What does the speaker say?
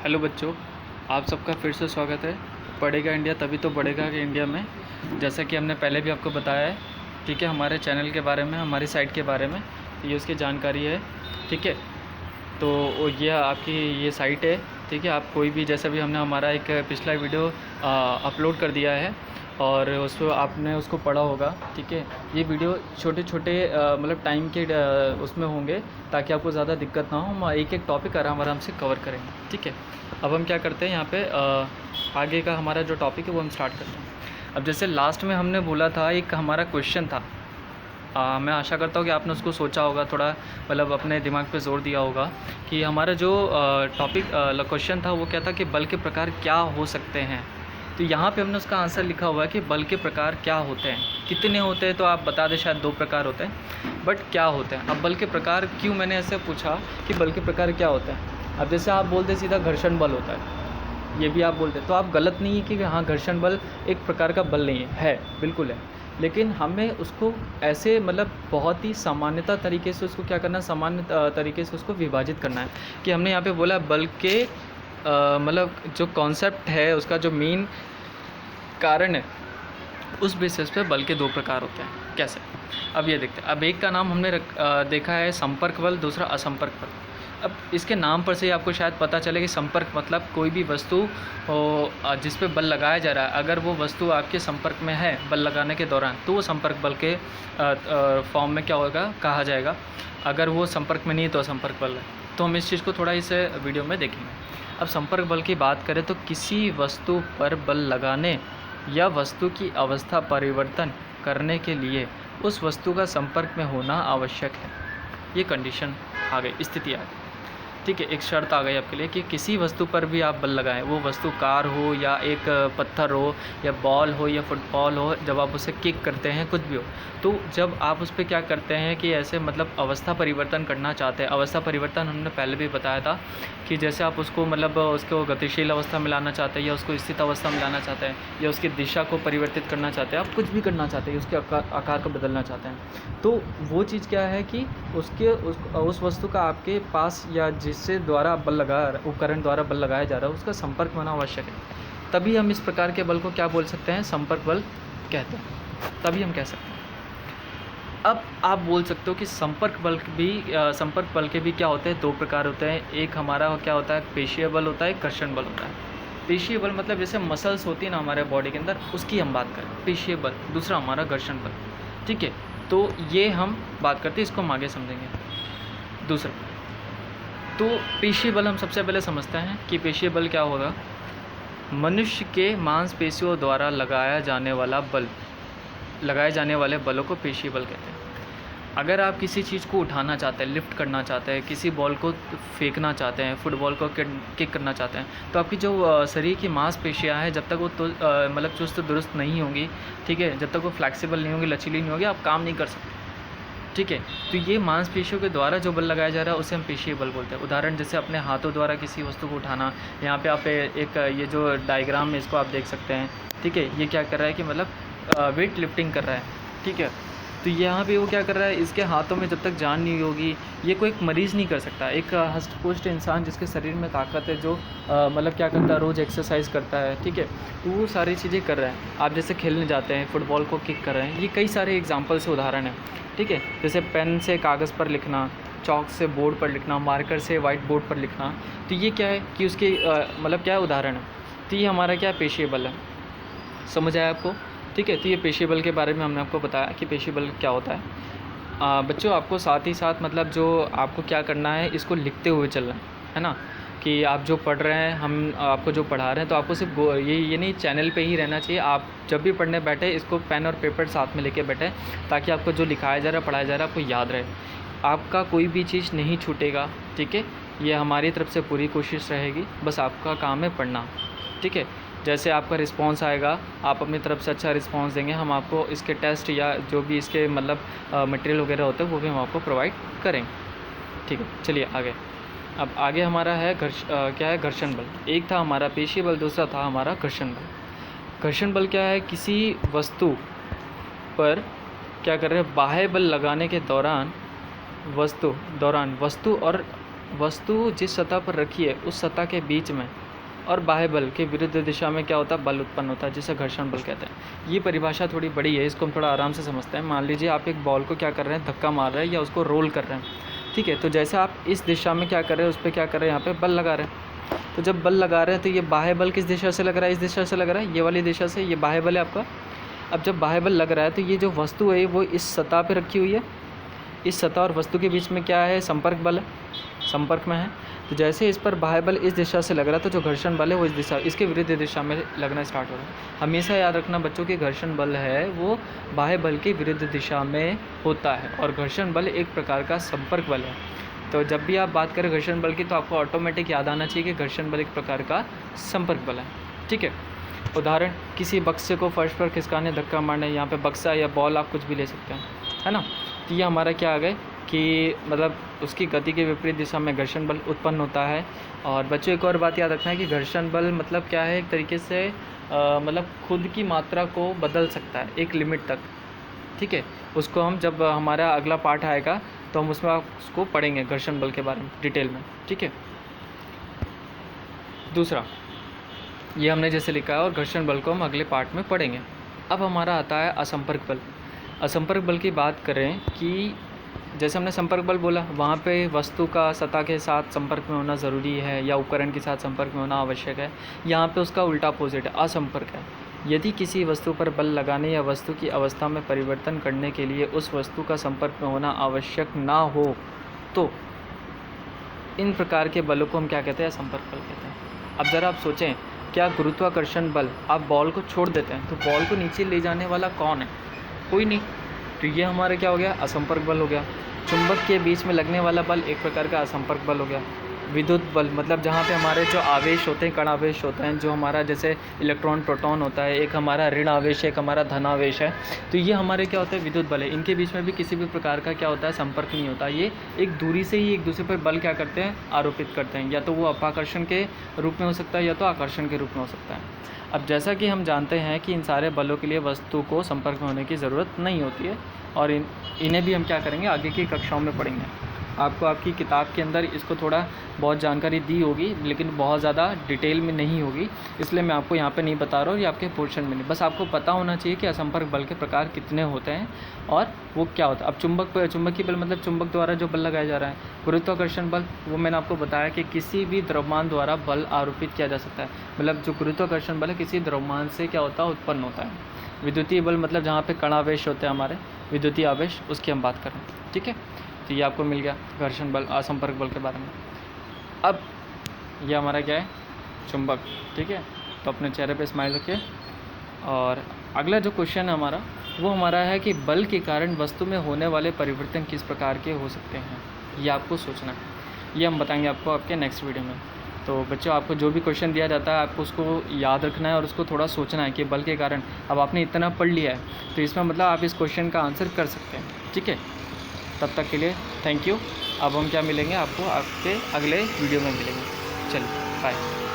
Hello बच्चों, आप सबका फिर से स्वागत है। पढ़ेगा इंडिया तभी तो बढ़ेगा कि इंडिया में। जैसा कि हमने पहले भी आपको बताया है, ठीक है, हमारे चैनल के बारे में, हमारी साइट के बारे में, ये उसकी जानकारी है, ठीक है। तो ये आपकी ये साइट है, ठीक है। आप कोई भी, जैसा भी हमने हमारा एक पिछला वीडियो अपलोड कर दिया है और उसको आपने उसको पढ़ा होगा, ठीक है। ये वीडियो छोटे छोटे मतलब टाइम के उसमें होंगे ताकि आपको ज़्यादा दिक्कत ना हो। हम एक एक टॉपिक आराम आराम से कवर करेंगे, ठीक है। अब हम क्या करते हैं यहाँ पे आगे का हमारा जो टॉपिक है वो हम स्टार्ट करते हैं। अब जैसे लास्ट में हमने बोला था, एक हमारा क्वेश्चन था, मैं आशा करता हूँ कि आपने उसको सोचा होगा, थोड़ा मतलब अपने दिमाग पे जोर दिया होगा कि हमारा जो टॉपिक क्वेश्चन था वो क्या था कि बल के प्रकार क्या हो सकते हैं। तो यहाँ पे हमने उसका आंसर लिखा हुआ है कि बल के प्रकार क्या होते हैं। कितने होते हैं तो आप बता दें, शायद 2 प्रकार होते हैं, बट क्या होते हैं। अब बल के प्रकार क्यों मैंने ऐसे पूछा कि बल के प्रकार क्या होते हैं। अब जैसे आप बोलते सीधा घर्षण बल होता है, ये भी आप बोलते तो आप गलत नहीं है कि हाँ घर्षण बल एक प्रकार का बल नहीं है, बिल्कुल है। लेकिन हमें उसको ऐसे मतलब बहुत ही सामान्यता तरीके से उसको क्या करना, सामान्य तरीके से उसको विभाजित करना है। कि हमने यहाँ पे बोला बल के मतलब जो कॉन्सेप्ट है, उसका जो मेन कारण है, उस बेसिस पे बल के 2 प्रकार होते हैं। कैसे, अब ये देखते हैं। अब एक का नाम हमने देखा है संपर्क बल, दूसरा असंपर्क बल। अब इसके नाम पर से ही आपको शायद पता चले कि संपर्क मतलब कोई भी वस्तु जिस पे बल लगाया जा रहा है, अगर वो वस्तु आपके संपर्क में है बल लगाने के दौरान, तो वो संपर्क बल के फॉर्म में क्या होगा, कहा जाएगा। अगर वो संपर्क में नहीं है तो असंपर्क बल है। तो हम इस चीज़ को थोड़ा इस वीडियो में देखेंगे। अब संपर्क बल की बात करें तो किसी वस्तु पर बल लगाने या वस्तु की अवस्था परिवर्तन करने के लिए उस वस्तु का संपर्क में होना आवश्यक है। ये कंडीशन आ गई, स्थिति आ गई, ठीक है। एक शर्त आ गई आपके लिए कि किसी वस्तु पर भी आप बल लगाएं, वो वस्तु कार हो या एक पत्थर हो या बॉल हो या फुटबॉल हो, जब आप उसे किक करते हैं, कुछ भी हो, तो जब आप उस पर क्या करते हैं कि ऐसे मतलब अवस्था परिवर्तन करना चाहते हैं। अवस्था परिवर्तन हमने पहले भी बताया था कि जैसे आप उसको मतलब उसको गतिशील अवस्था में लाना चाहते हैं या उसको स्थित अवस्था में लाना चाहते हैं या उसकी दिशा को परिवर्तित करना चाहते हैं, आप कुछ भी करना चाहते हैं, उसके आकार को बदलना चाहते हैं, तो वो चीज़ क्या है कि उस वस्तु का आपके पास या जिससे द्वारा बल लगा, उपकरण द्वारा बल लगाया जा रहा है, उसका संपर्क होना आवश्यक है। तभी हम इस प्रकार के बल को क्या बोल सकते हैं, संपर्क बल कहते हैं। तभी हम कह सकते हैं। अब आप बोल सकते हो कि संपर्क बल के भी क्या होते हैं, 2 प्रकार होते हैं। एक हमारा क्या होता है, पेशीय बल होता है, घर्षण बल होता है। पेशीय बल मतलब जैसे मसल्स होती है ना हमारे बॉडी के अंदर, उसकी हम बात करें, पेशीय बल। दूसरा हमारा घर्षण बल, ठीक है। तो ये हम बात करते हैं, इसको हम आगे समझेंगे। दूसरा, तो पेशीय बल हम सबसे पहले समझते हैं कि पेशीय बल क्या होगा। मनुष्य के मांसपेशियों द्वारा लगाए जाने वाले बलों को पेशीय बल कहते हैं। अगर आप किसी चीज़ को उठाना चाहते हैं, लिफ्ट करना चाहते हैं, किसी बॉल को फेंकना चाहते हैं, फुटबॉल को किक करना चाहते हैं, तो आपकी जो शरीर की मांसपेशियां हैं, जब तक वो तो मतलब चुस्त दुरुस्त नहीं होंगी, ठीक है, जब तक वो फ्लैक्सिबल नहीं होंगी, लचीली नहीं होगी, आप काम नहीं कर सकते, ठीक है। तो ये मांसपेशियों के द्वारा जो बल लगाया जा रहा है उसे हम पेशीय बल बोलते हैं। उदाहरण जैसे अपने हाथों द्वारा किसी वस्तु को उठाना। यहाँ पे आप एक ये जो डायग्राम में इसको आप देख सकते हैं, ठीक है। ये क्या कर रहा है कि मतलब वेट लिफ्टिंग कर रहा है, ठीक है। तो यहाँ पे वो क्या कर रहा है, इसके हाथों में जब तक जान नहीं होगी, ये कोई एक मरीज़ नहीं कर सकता। एक हष्ट-पुष्ट इंसान जिसके शरीर में ताकत है, जो मतलब क्या करता है, रोज़ एक्सरसाइज करता है, ठीक है, तो वो सारी चीज़ें कर रहा है। आप जैसे खेलने जाते हैं, फुटबॉल को किक कर रहे हैं, ये कई सारे एग्जाम्पल से उदाहरण है, ठीक है। जैसे पेन से कागज़ पर लिखना, चॉक से बोर्ड पर लिखना, मार्कर से वाइट बोर्ड पर लिखना, तो ये क्या है कि उसके मतलब क्या है, उदाहरण है। तो ये हमारा क्या पेशीय बल है। समझ आया आपको, ठीक है। तो ये पेशीय बल के बारे में हमने आपको बताया कि पेशीय बल क्या होता है। बच्चों, आपको साथ ही साथ मतलब जो आपको क्या करना है, इसको लिखते हुए चलना है ना, कि आप जो पढ़ रहे हैं, हम आपको जो पढ़ा रहे हैं, तो आपको सिर्फ ये नहीं चैनल पे ही रहना चाहिए। आप जब भी पढ़ने बैठे, इसको पेन और पेपर साथ में लेके बैठे, ताकि आपको जो लिखाया जा रहा है, पढ़ाया जा रहा है, आपको याद रहे। आपका कोई भी चीज़ नहीं छूटेगा, ठीक है। ये हमारी तरफ से पूरी कोशिश रहेगी, बस आपका काम है पढ़ना, ठीक है। जैसे आपका रिस्पांस आएगा, आप अपनी तरफ से अच्छा रिस्पांस देंगे, हम आपको इसके टेस्ट या जो भी इसके मतलब मटेरियल वगैरह होते हैं वो भी हम आपको प्रोवाइड करेंगे, ठीक है। चलिए आगे। अब आगे हमारा है क्या है, घर्षण बल। एक था हमारा पेशीय बल, दूसरा था हमारा घर्षण बल। घर्षण बल क्या है, किसी वस्तु पर क्या कर रहे हैं, बाह्य बल लगाने के दौरान वस्तु और वस्तु जिस सतह पर रखी है उस सतह के बीच में और बाह्य बल के विरुद्ध दिशा में क्या होता है, बल उत्पन्न होता है, जिसे घर्षण बल कहते हैं। ये परिभाषा थोड़ी बड़ी है, इसको हम थोड़ा आराम से समझते हैं। मान लीजिए आप एक बॉल को क्या कर रहे हैं, धक्का मार रहे हैं या उसको रोल कर रहे हैं, ठीक है। तो जैसे आप इस दिशा में क्या कर रहे हैं, उस पर क्या कर रहे हैं, यहाँ पे बल लगा रहे हैं। तो जब बल लगा रहे हैं तो ये बाह्य बल किस दिशा से लग रहा है, इस दिशा से लग रहा है, ये वाली दिशा से, ये बाह्य बल है आपका। अब जब बाह्य बल लग रहा है तो ये जो वस्तु है वो इस सतह पे रखी हुई है, इस सतह और वस्तु के बीच में क्या है, संपर्क बल है, संपर्क में है। तो जैसे इस पर बाह्य बल इस दिशा से लग रहा है तो जो घर्षण बल है वो इस दिशा, इसके विरुद्ध दिशा में लगना स्टार्ट हो रहा है। हमेशा याद रखना बच्चों की घर्षण बल है वो बाह्य बल के विरुद्ध दिशा में होता है और घर्षण बल एक प्रकार का संपर्क बल है। तो जब भी आप बात करें घर्षण बल की तो आपको ऑटोमेटिक याद आना चाहिए कि घर्षण बल एक प्रकार का संपर्क बल है, ठीक है। उदाहरण, किसी बक्से को फर्श पर खिसकाने, धक्का मारने, यहाँ पे बक्सा या बॉल आप कुछ भी ले सकते हैं, है ना। तो ये हमारा क्या आ गए कि मतलब उसकी गति के विपरीत दिशा में घर्षण बल उत्पन्न होता है। और बच्चों एक और बात याद रखना है कि घर्षण बल मतलब क्या है, एक तरीके से मतलब खुद की मात्रा को बदल सकता है एक लिमिट तक, ठीक है। उसको हम जब हमारा अगला पार्ट आएगा तो हम उसमें उसको पढ़ेंगे घर्षण बल के बारे में डिटेल में, ठीक है। दूसरा, ये हमने जैसे लिखा है और घर्षण बल को हम अगले पार्ट में पढ़ेंगे। अब हमारा आता है असंपर्क बल। असंपर्क बल की बात करें कि जैसे हमने संपर्क बल बोला, वहाँ पे वस्तु का सतह के साथ संपर्क में होना ज़रूरी है या उपकरण के साथ संपर्क में होना आवश्यक है। यहाँ पे उसका उल्टा अपोजिट है, असंपर्क है। यदि किसी वस्तु पर बल लगाने या वस्तु की अवस्था में परिवर्तन करने के लिए उस वस्तु का संपर्क में होना आवश्यक ना हो तो इन प्रकार के बलों को हम क्या कहते हैं, असंपर्क बल कहते हैं। अब ज़रा आप सोचें, क्या गुरुत्वाकर्षण बल, आप बॉल को छोड़ देते हैं तो बॉल को नीचे ले जाने वाला कौन है, कोई नहीं। तो ये हमारा क्या हो गया, असंपर्क बल हो गया। चुंबक के बीच में लगने वाला बल एक प्रकार का असंपर्क बल हो गया। विद्युत बल मतलब जहाँ पे हमारे जो आवेश होते हैं, कण आवेश होते हैं, जो हमारा जैसे इलेक्ट्रॉन प्रोटॉन होता है, एक हमारा ऋण आवेश है, एक हमारा धन आवेश है, तो ये हमारे क्या होता है, विद्युत बल है। इनके बीच में भी किसी भी प्रकार का क्या होता है, संपर्क नहीं होता। ये एक दूरी से ही एक दूसरे पर बल क्या करते हैं, आरोपित करते हैं। या तो वो अपाकर्षण के रूप में हो सकता है या तो आकर्षण के रूप में हो सकता है। अब जैसा कि हम जानते हैं कि इन सारे बलों के लिए वस्तु को संपर्क में होने की ज़रूरत नहीं होती है और इन्हें भी हम क्या करेंगे, आगे की कक्षाओं में पढ़ेंगे। आपको आपकी किताब के अंदर इसको थोड़ा बहुत जानकारी दी होगी लेकिन बहुत ज़्यादा डिटेल में नहीं होगी, इसलिए मैं आपको यहाँ पे नहीं बता रहा हूँ, ये आपके पोर्शन में नहीं। बस आपको पता होना चाहिए कि असंपर्क बल के प्रकार कितने होते हैं और वो क्या होता है। अब चुंबकीय बल मतलब चुंबक द्वारा जो बल लगाया जा रहा है। गुरुत्वाकर्षण बल, वो मैंने आपको बताया कि किसी भी द्रव्यमान द्वारा बल आरोपित किया जा सकता है। मतलब जो गुरुत्वाकर्षण बल है किसी द्रव्यमान से क्या होता है, उत्पन्न होता है। विद्युतीय बल मतलब जहाँ पे कणावेश होते हैं हमारे, विद्युतीय आवेश, उसकी हम बात करें, ठीक है। तो ये आपको मिल गया घर्षण बल, असंपर्क बल के बारे में। अब ये हमारा क्या है, चुंबक, ठीक है। तो अपने चेहरे पे स्माइल रखिए। और अगला जो क्वेश्चन है हमारा, वो हमारा है कि बल के कारण वस्तु में होने वाले परिवर्तन किस प्रकार के हो सकते हैं, ये आपको सोचना है। ये हम बताएंगे आपको आपके नेक्स्ट वीडियो में। तो बच्चों, आपको जो भी क्वेश्चन दिया जाता है आपको उसको याद रखना है और उसको थोड़ा सोचना है कि बल के कारण। अब आपने इतना पढ़ लिया है तो इसमें मतलब आप इस क्वेश्चन का आंसर कर सकते हैं, ठीक है। तब तक के लिए थैंक यू। अब हम क्या मिलेंगे आपको आपके अगले वीडियो में मिलेंगे। चलिए बाय।